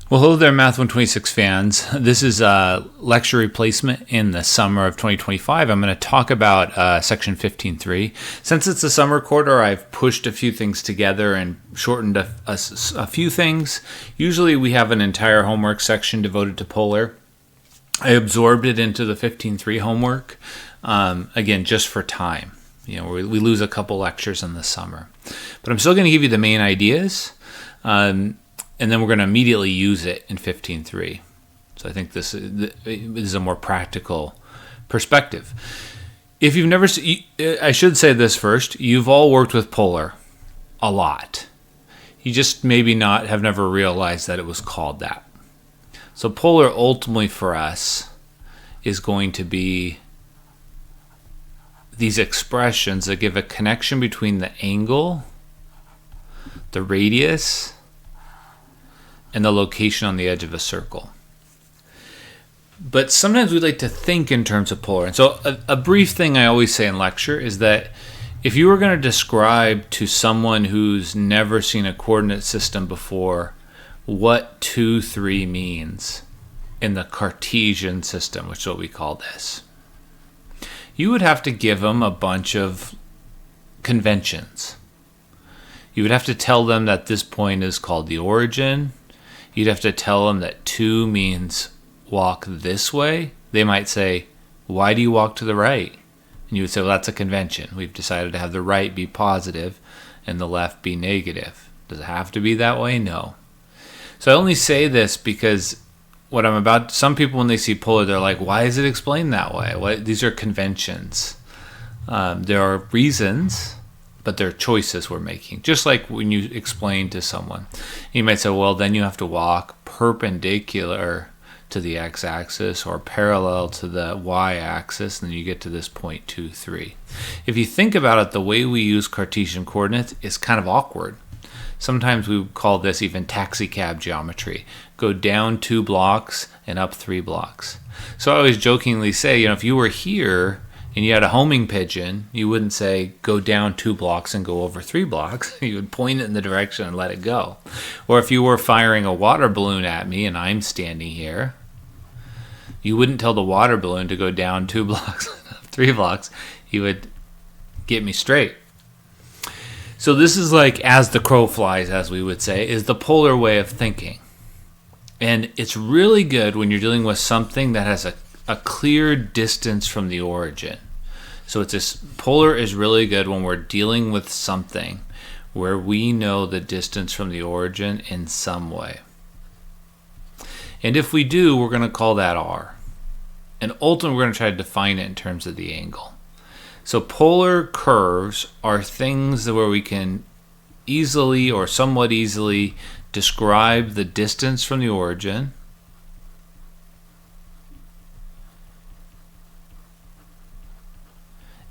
Well, hello there, Math 126 fans. This is a lecture replacement in the summer of 2025. I'm going to talk about section 15.3. Since it's a summer quarter, I've pushed a few things together and shortened a few things. Usually we have an entire homework section devoted to polar. I absorbed it into the 15.3 homework, again, just for time. We lose a couple lectures in the summer. But I'm still going to give you the main ideas. And then we're going to immediately use it in 15.3. So I think this is a more practical perspective. If you've never, I should say this first, you've all worked with polar a lot. You just maybe have never realized that it was called that. So polar ultimately for us is going to be these expressions that give a connection between the angle, the radius, and the location on the edge of a circle. But sometimes we like to think in terms of polar. And so a brief thing I always say in lecture is that if you were going to describe to someone who's never seen a coordinate system before what 2, 3 means in the Cartesian system, which is what we call this, you would have to give them a bunch of conventions. You would have to tell them that this point is called the origin. You'd have to tell them that 2 means walk this way. They might say, why do you walk to the right? And you would say, well, that's a convention. We've decided to have the right be positive and the left be negative. Does it have to be that way? No. So I only say this because some people when they see polar, they're like, why is it explained that way? These are conventions. There are reasons, but they're choices we're making. Just like when you explain to someone, you might say, well, then you have to walk perpendicular to the x-axis or parallel to the y-axis, and then you get to this point 2, 3. If you think about it, the way we use Cartesian coordinates is kind of awkward. Sometimes we call this even taxicab geometry. Go down 2 blocks and up 3 blocks. So I always jokingly say, if you were here and you had a homing pigeon, you wouldn't say go down 2 blocks and go over 3 blocks. You would point it in the direction and let it go. Or if you were firing a water balloon at me and I'm standing here, you wouldn't tell the water balloon to go down 2 blocks and up 3 blocks. You would get me straight. So this is like as the crow flies, as we would say, is the polar way of thinking. And it's really good when you're dealing with something that has a clear distance from the origin. So polar is really good when we're dealing with something where we know the distance from the origin in some way. And if we do, we're going to call that r. And ultimately, we're going to try to define it in terms of the angle. So polar curves are things where we can easily or somewhat easily describe the distance from the origin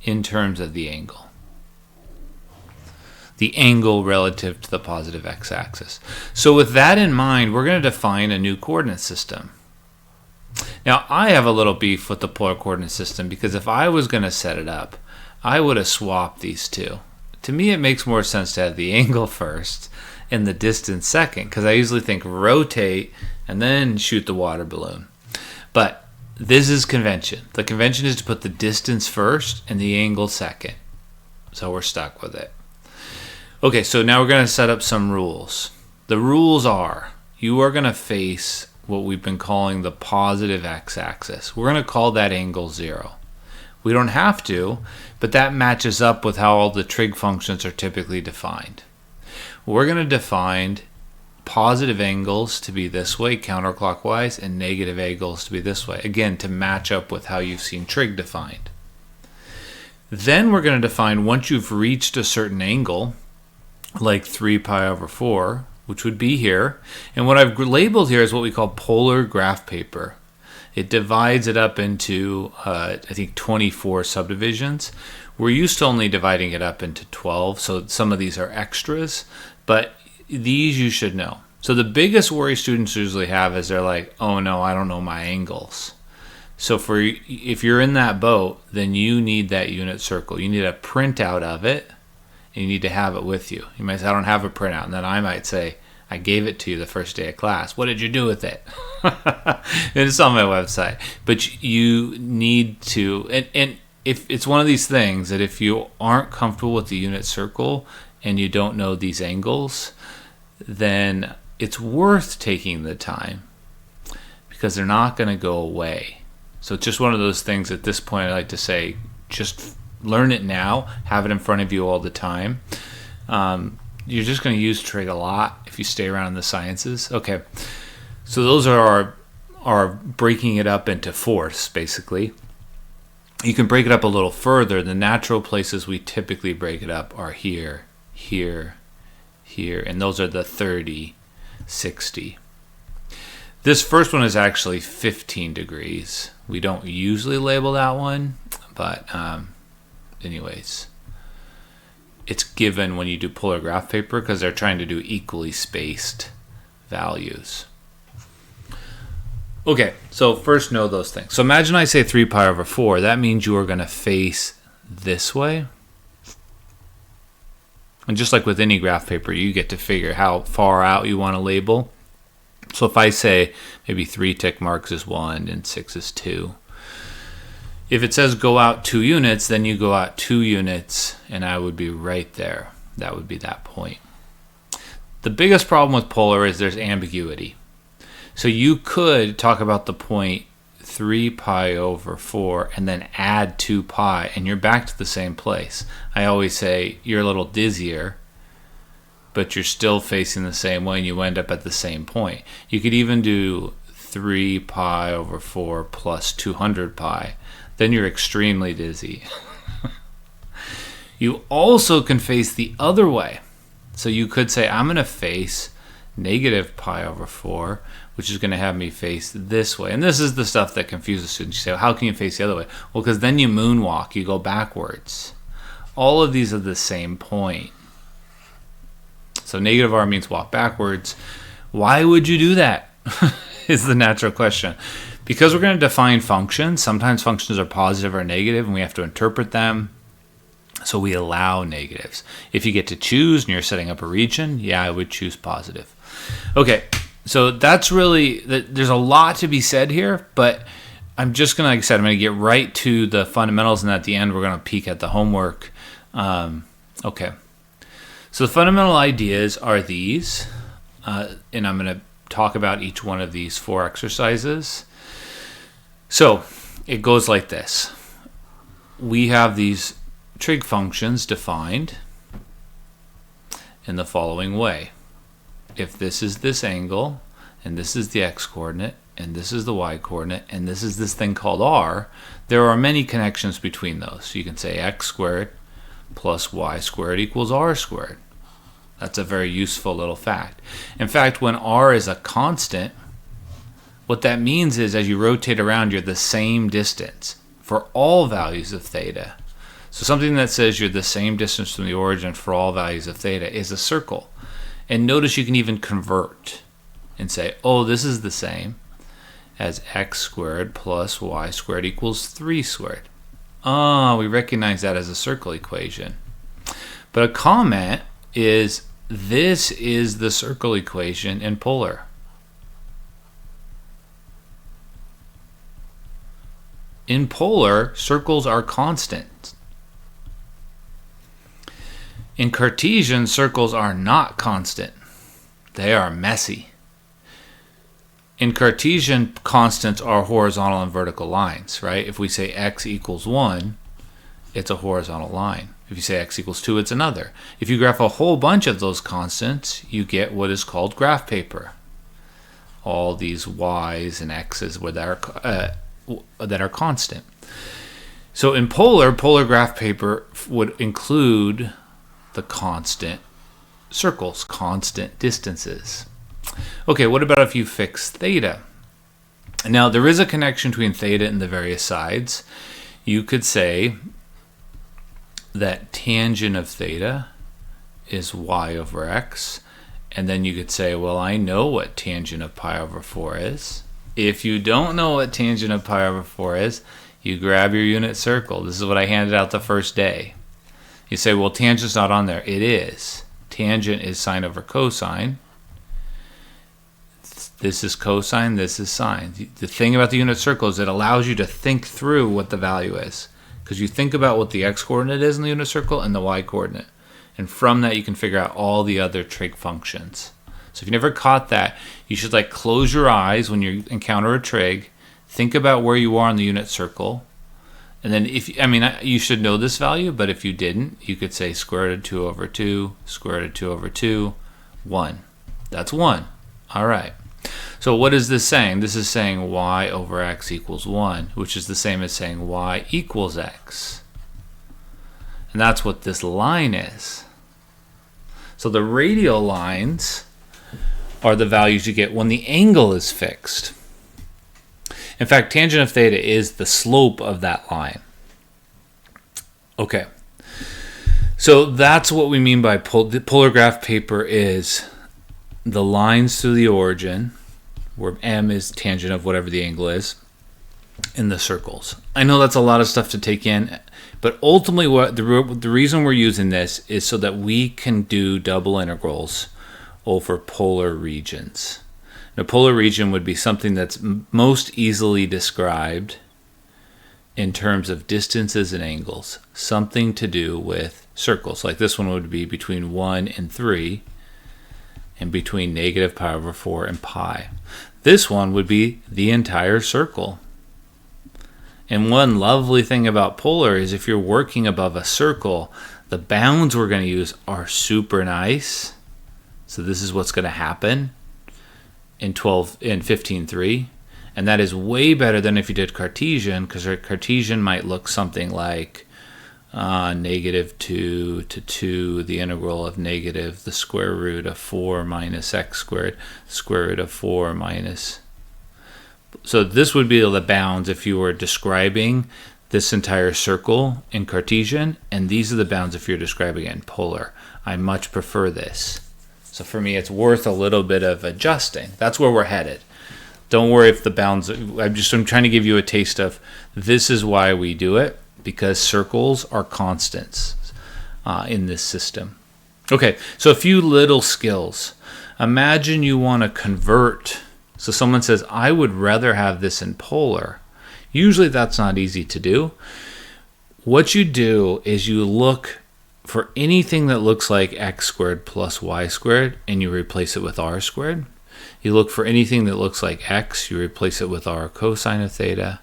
in terms of the angle. The angle relative to the positive x-axis. So with that in mind, we're going to define a new coordinate system. Now, I have a little beef with the polar coordinate system because if I was going to set it up, I would have swapped these two. To me, it makes more sense to have the angle first and the distance second, because I usually think rotate and then shoot the water balloon. But this is convention. The convention is to put the distance first and the angle second. So we're stuck with it. Okay, so now we're going to set up some rules. The rules are, you are going to face what we've been calling the positive x-axis. We're going to call that angle 0. We don't have to, but that matches up with how all the trig functions are typically defined. We're going to define positive angles to be this way, counterclockwise, and negative angles to be this way. Again, to match up with how you've seen trig defined. Then we're going to define, once you've reached a certain angle, like 3 pi over 4, which would be here, and what I've labeled here is what we call polar graph paper. It divides it up into, I think, 24 subdivisions. We're used to only dividing it up into 12, so some of these are extras, but these you should know. So the biggest worry students usually have is they're like, oh no, I don't know my angles. So if you're in that boat, then you need that unit circle. You need a printout of it, and you need to have it with you. You might say, I don't have a printout, and then I might say, I gave it to you the first day of class. What did you do with it? It's on my website. But you need to, and if it's one of these things that if you aren't comfortable with the unit circle and you don't know these angles, then it's worth taking the time because they're not going to go away. So it's just one of those things at this point I like to say, just learn it now, have it in front of you all the time. You're just going to use trig a lot if you stay around in the sciences. Okay, so those are our breaking it up into fourths, basically. You can break it up a little further. The natural places we typically break it up are here, here, here, and those are the 30, 60. This first one is actually 15 degrees. We don't usually label that one, but anyways, it's given when you do polar graph paper because they're trying to do equally spaced values. Okay, so first know those things. So imagine I say 3 pi over 4. That means you are going to face this way. And just like with any graph paper, you get to figure how far out you want to label. So if I say maybe 3 tick marks is 1 and 6 is 2. If it says go out 2 units, then you go out 2 units, and I would be right there. That would be that point. The biggest problem with polar is there's ambiguity. So you could talk about the point 3 pi over 4 and then add 2 pi, and you're back to the same place. I always say you're a little dizzier, but you're still facing the same way, and you end up at the same point. You could even do 3 pi over 4 plus 200 pi. Then you're extremely dizzy. You also can face the other way. So you could say, I'm going to face negative pi over 4, which is going to have me face this way. And this is the stuff that confuses students. You say, well, how can you face the other way? Well, because then you moonwalk, you go backwards. All of these are the same point. So negative r means walk backwards. Why would you do that? Is the natural question. Because we're going to define functions. Sometimes functions are positive or negative, and we have to interpret them. So we allow negatives. If you get to choose and you're setting up a region, yeah, I would choose positive. Okay, so that's really, there's a lot to be said here, but I'm just going to, like I said, I'm going to get right to the fundamentals, and at the end we're going to peek at the homework. Okay, so the fundamental ideas are these, and I'm going to talk about each one of these 4 exercises. So it goes like this. We have these trig functions defined in the following way. If this is this angle, and this is the x-coordinate, and this is the y-coordinate, and this is this thing called r, there are many connections between those. So you can say x squared plus y squared equals r squared. That's a very useful little fact. In fact, when r is a constant, what that means is as you rotate around, you're the same distance for all values of theta. So something that says you're the same distance from the origin for all values of theta is a circle. And notice you can even convert and say, oh, this is the same as x squared plus y squared equals 3 squared. We recognize that as a circle equation. But a comment is, this is the circle equation in polar. In polar, circles are constant. In Cartesian, circles are not constant. They are messy. In Cartesian, constants are horizontal and vertical lines, right? If we say x equals 1, it's a horizontal line. If you say x equals 2, it's another. If you graph a whole bunch of those constants, you get what is called graph paper. All these y's and x's that are constant. So in polar graph paper would include the constant circles, constant distances. Okay, what about if you fix theta? Now, there is a connection between theta and the various sides. You could say that tangent of theta is y over x, and then you could say, well, I know what tangent of pi over 4 is. If you don't know what tangent of pi over 4 is, you grab your unit circle. This is what I handed out the first day. You say, well, tangent's not on there. It is. Tangent is sine over cosine. This is cosine, this is sine. The thing about the unit circle is it allows you to think through what the value is. Because you think about what the x-coordinate is in the unit circle and the y-coordinate. And from that you can figure out all the other trig functions. So if you never caught that, you should like close your eyes when you encounter a trig, think about where you are in the unit circle, and then you should know this value, but if you didn't, you could say square root of 2 over 2, square root of 2 over 2, 1. That's 1. All right. So what is this saying? This is saying y over x equals 1, which is the same as saying y equals x. And that's what this line is. So the radial lines are the values you get when the angle is fixed. In fact, tangent of theta is the slope of that line. Okay. So that's what we mean by the polar graph paper is the lines through the origin, where m is tangent of whatever the angle is, in the circles. I know that's a lot of stuff to take in, but ultimately what the reason we're using this is so that we can do double integrals over polar regions. A polar region would be something that's most easily described in terms of distances and angles, something to do with circles. Like this one would be between 1 and 3, and between negative pi over 4 and pi. This one would be the entire circle. And one lovely thing about polar is if you're working above a circle, the bounds we're going to use are super nice. So this is what's going to happen in 15.3. And that is way better than if you did Cartesian, because Cartesian might look something like negative 2 to 2, the integral of negative the square root of 4 minus x squared, square root of 4 minus. So this would be the bounds if you were describing this entire circle in Cartesian, and these are the bounds if you're describing it in polar. I much prefer this. So for me, it's worth a little bit of adjusting. That's where we're headed. Don't worry if the bounds, I'm trying to give you a taste of this is why we do it, because circles are constants in this system. Okay, so a few little skills. Imagine you want to convert. So someone says, I would rather have this in polar. Usually that's not easy to do. What you do is you look for anything that looks like x squared plus y squared, and you replace it with r squared. You look for anything that looks like x, you replace it with r cosine of theta.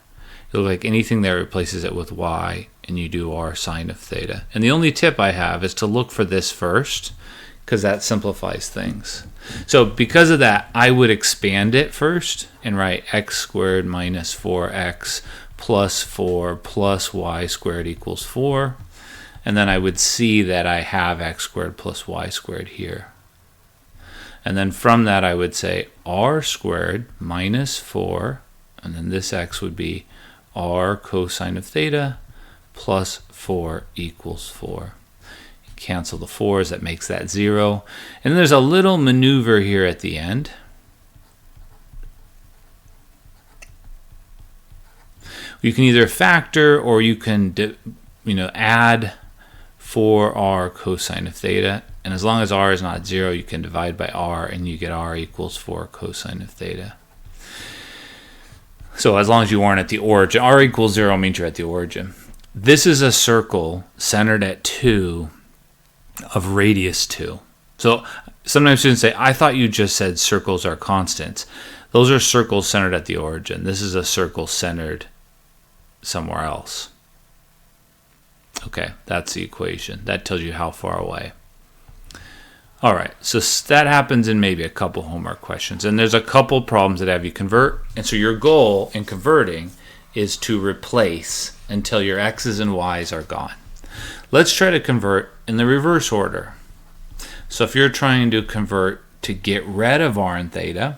You look like anything that replaces it with y, and you do r sine of theta. And the only tip I have is to look for this first, because that simplifies things. So because of that, I would expand it first and write x squared minus 4x plus 4 plus y squared equals 4. And then I would see that I have x squared plus y squared here. And then from that I would say r squared minus 4, and then this x would be r cosine of theta plus 4 equals 4. Cancel the 4's, that makes that 0. And then there's a little maneuver here at the end. You can either factor or you can add 4r cosine of theta, and as long as r is not 0, you can divide by r and you get r equals 4 cosine of theta. So as long as you aren't at the origin, r equals 0 means you're at the origin. This is a circle centered at 2 of radius 2. So sometimes students say, I thought you just said circles are constants. Those are circles centered at the origin. This is a circle centered somewhere else. Okay, that's the equation. That tells you how far away. All right, so that happens in maybe a couple homework questions. And there's a couple problems that have you convert. And so your goal in converting is to replace until your x's and y's are gone. Let's try to convert in the reverse order. So if you're trying to convert to get rid of r and theta,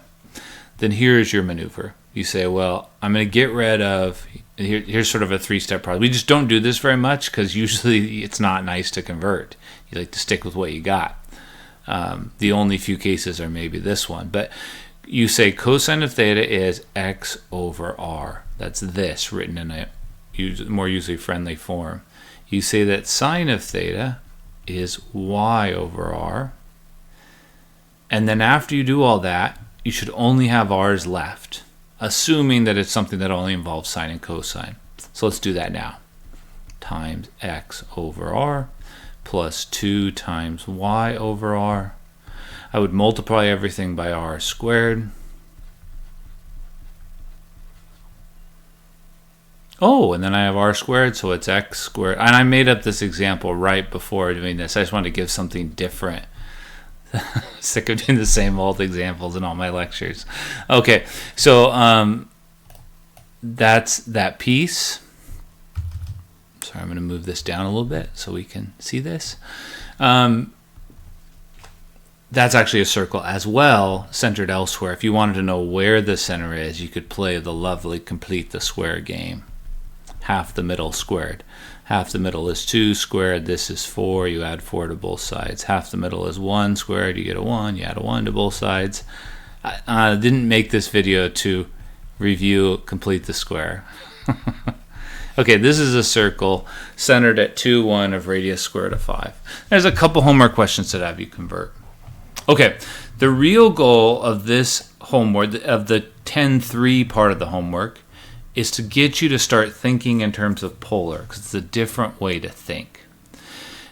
then here's your maneuver. You say, well, I'm going to get rid of, here's sort of a three-step process. We just don't do this very much because usually it's not nice to convert. You like to stick with what you got. The only few cases are maybe this one. But you say cosine of theta is x over r. That's this written in a more user-friendly form. You say that sine of theta is y over r. And then after you do all that, you should only have r's left, assuming that it's something that only involves sine and cosine. So let's do that now. Times x over r plus 2 times y over r. I would multiply everything by r squared. Oh, and then I have r squared, so it's x squared. And I made up this example right before doing this. I just wanted to give something different. Sick of doing the same old examples in all my lectures. Okay, so that's that piece. Sorry, I'm going to move this down a little bit so we can see this. That's actually a circle as well, centered elsewhere. If you wanted to know where the center is, you could play the lovely complete the square game. Half the middle squared. Half the middle is 2 squared. This is 4. You add 4 to both sides. Half the middle is 1 squared. You get a 1. You add a 1 to both sides. I didn't make this video to review complete the square. Okay, this is a circle centered at 2, 1 of radius square root of 5. There's a couple homework questions that have you convert. Okay, the real goal of this homework, of the 10-3 part of the homework, is to get you to start thinking in terms of polar, because it's a different way to think.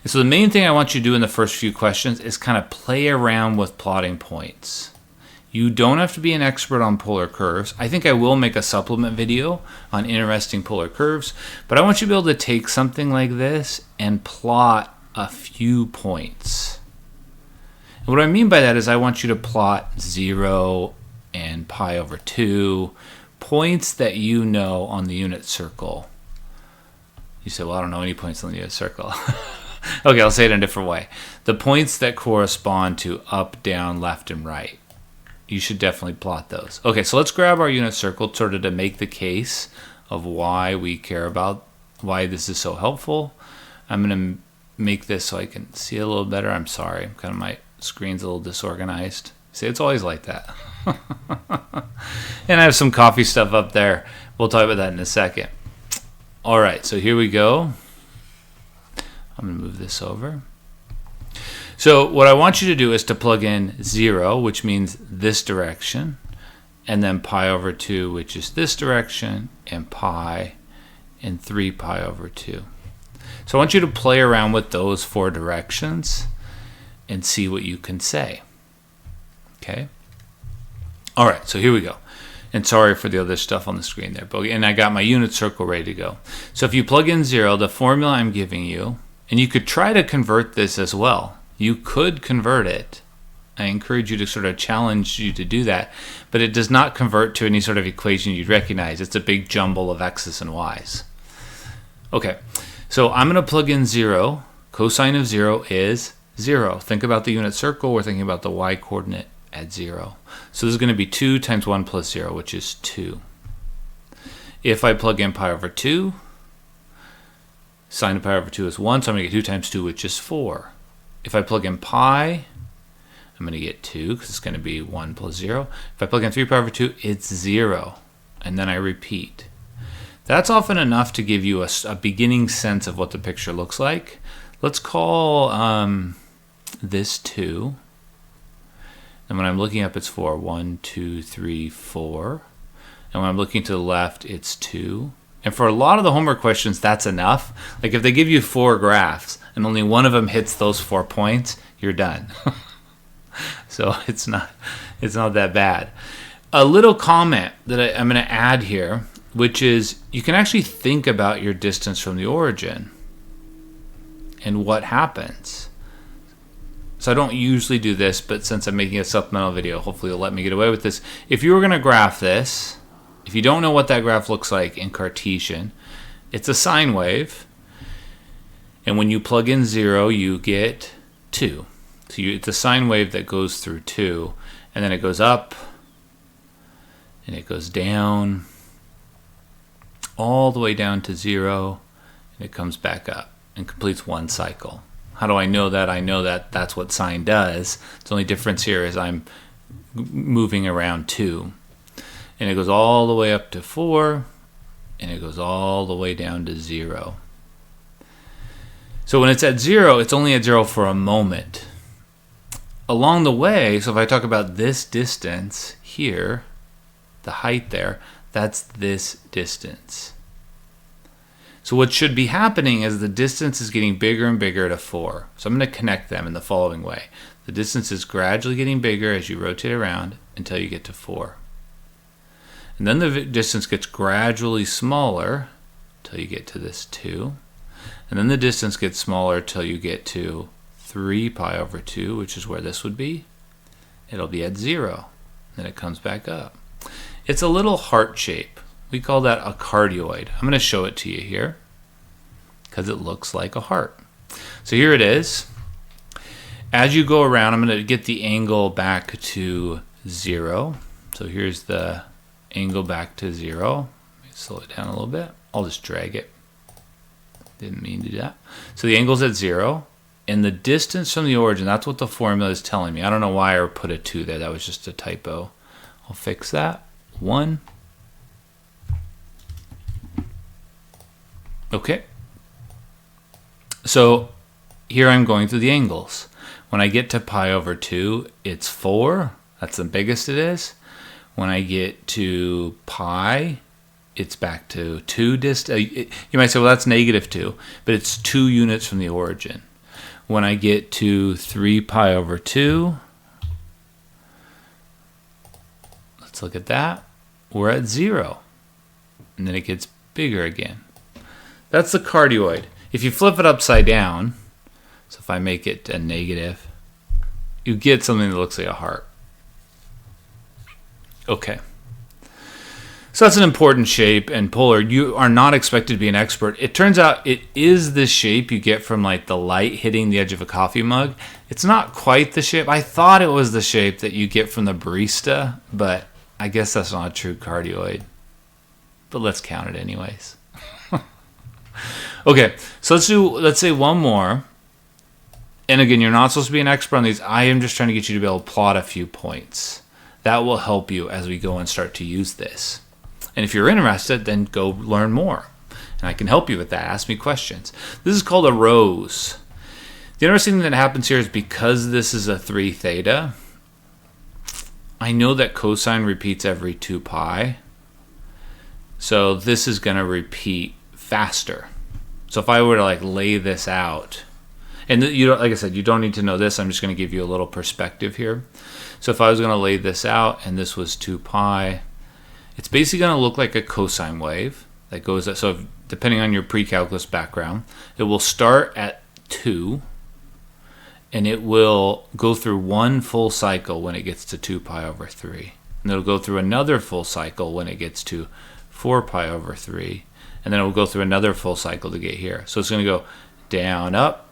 And so the main thing I want you to do in the first few questions is kind of play around with plotting points. You don't have to be an expert on polar curves. I think I will make a supplement video on interesting polar curves, but I want you to be able to take something like this and plot a few points. And what I mean by that is I want you to plot 0 and pi over 2, points that you know on the unit circle. You say, well, I don't know any points on the unit circle. Okay, I'll say it in a different way. The points that correspond to up, down, left, and right. You should definitely plot those. Okay, so let's grab our unit circle sort of to make the case of why we care about, why this is so helpful. I'm going to make this so I can see a little better. I'm sorry, kind of my screen's a little disorganized. See, it's always like that. And I have some coffee stuff up there. We'll talk about that in a second. All right, so here we go. I'm going to move this over. So what I want you to do is to plug in 0, which means this direction, and then pi over 2, which is this direction, and pi, and 3 pi over 2. So I want you to play around with those 4 directions and see what you can say. Okay? All right, so here we go. And sorry for the other stuff on the screen there. But, and I got my unit circle ready to go. So if you plug in 0, the formula I'm giving you, and you could try to convert this as well. You could convert it. I encourage you to sort of challenge you to do that. But it does not convert to any sort of equation you'd recognize. It's a big jumble of x's and y's. Okay, so I'm going to plug in 0. Cosine of 0 is 0. Think about the unit circle. We're thinking about the y coordinate at 0. So this is going to be 2 times 1 plus 0, which is 2. If I plug in pi over 2, sine of pi over 2 is 1, so I'm going to get 2 times 2, which is 4. If I plug in pi, I'm going to get 2, because it's going to be 1 plus 0. If I plug in 3 pi over 2, it's 0. And then I repeat. That's often enough to give you a beginning sense of what the picture looks like. Let's call this 2. And when I'm looking up, it's 4. 1, 2, 3, 4. And when I'm looking to the left, it's 2. And for a lot of the homework questions, that's enough. Like if they give you 4 graphs and only one of them hits those 4 points, you're done. So it's not that bad. A little comment that I'm going to add here, which is you can actually think about your distance from the origin and what happens. So I don't usually do this, but since I'm making a supplemental video, hopefully you'll let me get away with this. If you were going to graph this, if you don't know what that graph looks like in Cartesian, it's a sine wave. And when you plug in 0, you get 2. So it's a sine wave that goes through 2. And then it goes up, and it goes down, all the way down to 0, and it comes back up and completes one cycle. How do I know that? I know that that's what sine does. The only difference here is I'm moving around 2. And it goes all the way up to 4, and it goes all the way down to 0. So when it's at 0, it's only at 0 for a moment. Along the way, so if I talk about this distance here, the height there, that's this distance. So what should be happening is the distance is getting bigger and bigger to 4. So I'm going to connect them in the following way. The distance is gradually getting bigger as you rotate around until you get to 4. And then the distance gets gradually smaller until you get to this 2. And then the distance gets smaller until you get to 3 pi over 2, which is where this would be. It'll be at 0. Then it comes back up. It's a little heart shape. We call that a cardioid. I'm going to show it to you here because it looks like a heart. So here it is. As you go around, I'm going to get the angle back to 0. So here's the angle back to 0. Let me slow it down a little bit. I'll just drag it. Didn't mean to do that. So the angle's at 0. And the distance from the origin, that's what the formula is telling me. I don't know why I put a 2 there. That was just a typo. I'll fix that. 1. Okay. So here I'm going through the angles. When I get to pi over 2, it's 4. That's the biggest it is. When I get to pi, it's back to 2 you might say, well, that's -2, but it's 2 units from the origin. When I get to 3 pi over 2, let's look at that. We're at 0. And then it gets bigger again. That's the cardioid. If you flip it upside down, so if I make it a negative, you get something that looks like a heart. Okay. So that's an important shape, and polar, you are not expected to be an expert. It turns out it is the shape you get from like the light hitting the edge of a coffee mug. It's not quite the shape. I thought it was the shape that you get from the barista, but I guess that's not a true cardioid. But let's count it anyways. Okay, so let's say one more. And again, you're not supposed to be an expert on these. I am just trying to get you to be able to plot a few points. That will help you as we go and start to use this. And if you're interested, then go learn more. And I can help you with that. Ask me questions. This is called a rose. The interesting thing that happens here is because this is a 3 theta, I know that cosine repeats every 2 pi. So this is going to repeat faster. So if I were to like lay this out, and you don't, like I said, you don't need to know this. I'm just going to give you a little perspective here. So if I was going to lay this out and this was 2 pi, it's basically going to look like a cosine wave that goes. So depending on your pre-calculus background, it will start at 2 and it will go through one full cycle when it gets to 2 pi over 3. And it'll go through another full cycle when it gets to 4 pi over 3. And then it will go through another full cycle to get here. So it's going to go down, up,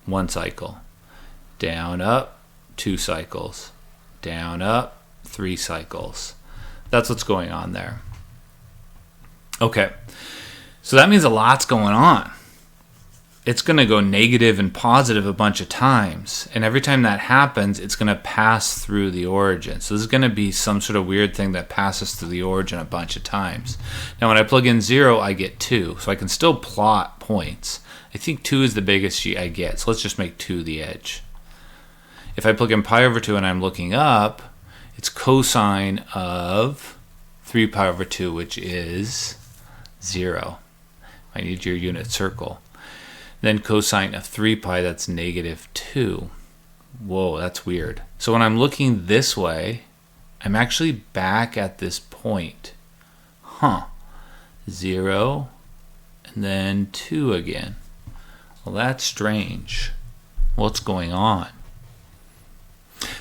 1 cycle. Down, up, 2 cycles. Down, up, 3 cycles. That's what's going on there. Okay, so that means a lot's going on. It's going to go negative and positive a bunch of times. And every time that happens, it's going to pass through the origin. So this is going to be some sort of weird thing that passes through the origin a bunch of times. Now when I plug in 0, I get 2. So I can still plot points. I think 2 is the biggest sheet I get. So let's just make 2 the edge. If I plug in pi over 2 and I'm looking up, it's cosine of 3 pi over 2, which is 0. I need your unit circle. Then cosine of 3 pi, that's -2. Whoa, that's weird. So when I'm looking this way, I'm actually back at this point. 0, and then 2 again. Well, that's strange. What's going on?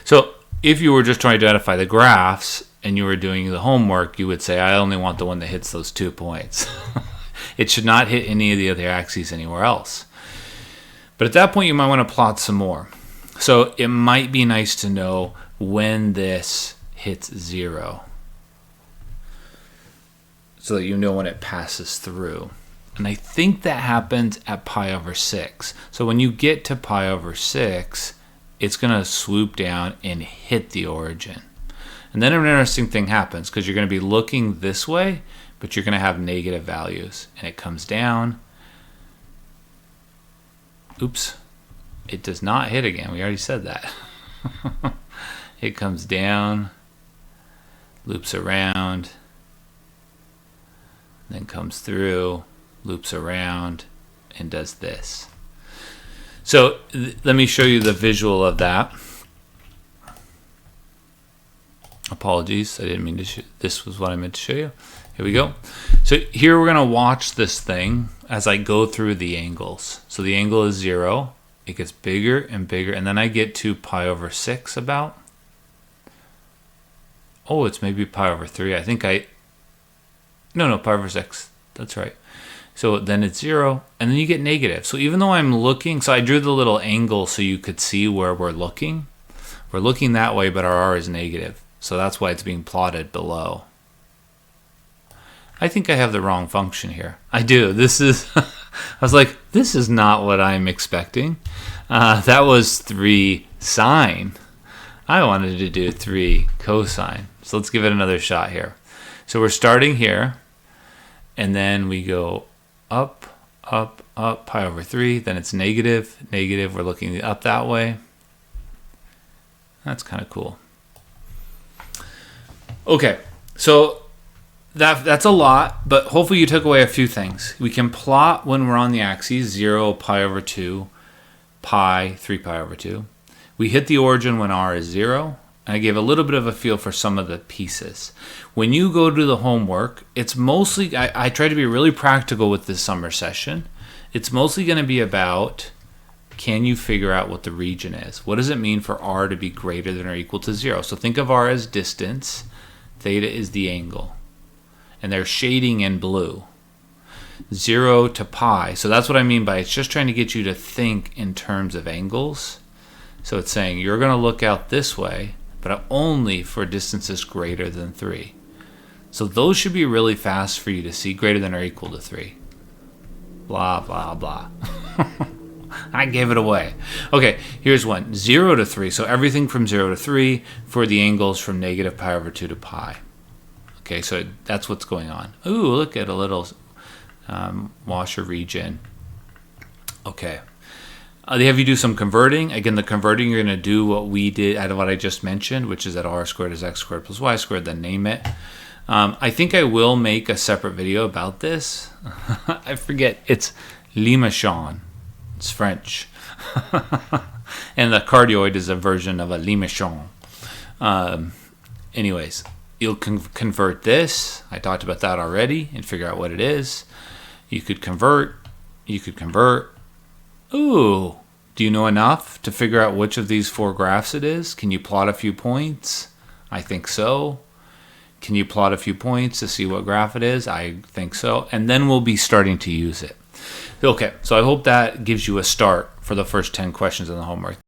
So if you were just trying to identify the graphs and you were doing the homework, you would say, I only want the one that hits those 2 points. It should not hit any of the other axes anywhere else. But at that point, you might want to plot some more. So it might be nice to know when this hits 0, so that you know when it passes through. And I think that happens at pi over 6. So when you get to pi over 6, it's going to swoop down and hit the origin. And then an interesting thing happens, because you're going to be looking this way, but you're going to have negative values. And it comes down. Oops. It does not hit again. We already said that. It comes down. loops around, then comes through, loops around, and does this. So let me show you the visual of that. Apologies, I didn't mean to this was what I meant to show you. Here we go. So here we're going to watch this thing as I go through the angles. So the angle is 0. It gets bigger and bigger, and then I get to pi over 6 about. Oh, it's maybe pi over 3. I think no, pi over 6. That's right. So then it's 0, and then you get negative. So even though I'm looking, so I drew the little angle so you could see where we're looking. We're looking that way, but our r is negative. So that's why it's being plotted below. I think I have the wrong function here. I do. This is, I was like, this is not what I'm expecting. That was 3 sine. I wanted to do 3 cosine. So let's give it another shot here. So we're starting here, and then we go up, up, up, pi over 3. Then it's negative, negative. We're looking up that way. That's kind of cool. Okay, so that's a lot, but hopefully you took away a few things. We can plot when we're on the axes, 0, pi over 2, pi, 3 pi over 2. We hit the origin when r is 0. And I gave a little bit of a feel for some of the pieces. When you go do the homework, it's mostly, I try to be really practical with this summer session. It's mostly going to be about, can you figure out what the region is? What does it mean for r to be greater than or equal to 0? So think of r as distance. Theta is the angle. And they're shading in blue. 0 to pi. So that's what I mean by it's just trying to get you to think in terms of angles. So it's saying you're going to look out this way, but only for distances greater than 3. So those should be really fast for you to see, greater than or equal to 3. Blah, blah, blah. I gave it away. Okay, here's one. 0 to 3. So everything from 0 to 3 for the angles from negative pi over 2 to pi. Okay, so that's what's going on. Ooh, look at a little washer region. Okay. They have you do some converting. Again, the converting, you're going to do what we did out of what I just mentioned, which is that r squared is x squared plus y squared, then name it. I think I will make a separate video about this. I forget. It's limachon. It's French. And the cardioid is a version of a limachon. Anyways, you'll convert this. I talked about that already and figure out what it is. You could convert. You could convert. Ooh, do you know enough to figure out which of these 4 graphs it is? Can you plot a few points? I think so. Can you plot a few points to see what graph it is? I think so. And then we'll be starting to use it. Okay, so I hope that gives you a start for the first 10 questions in the homework.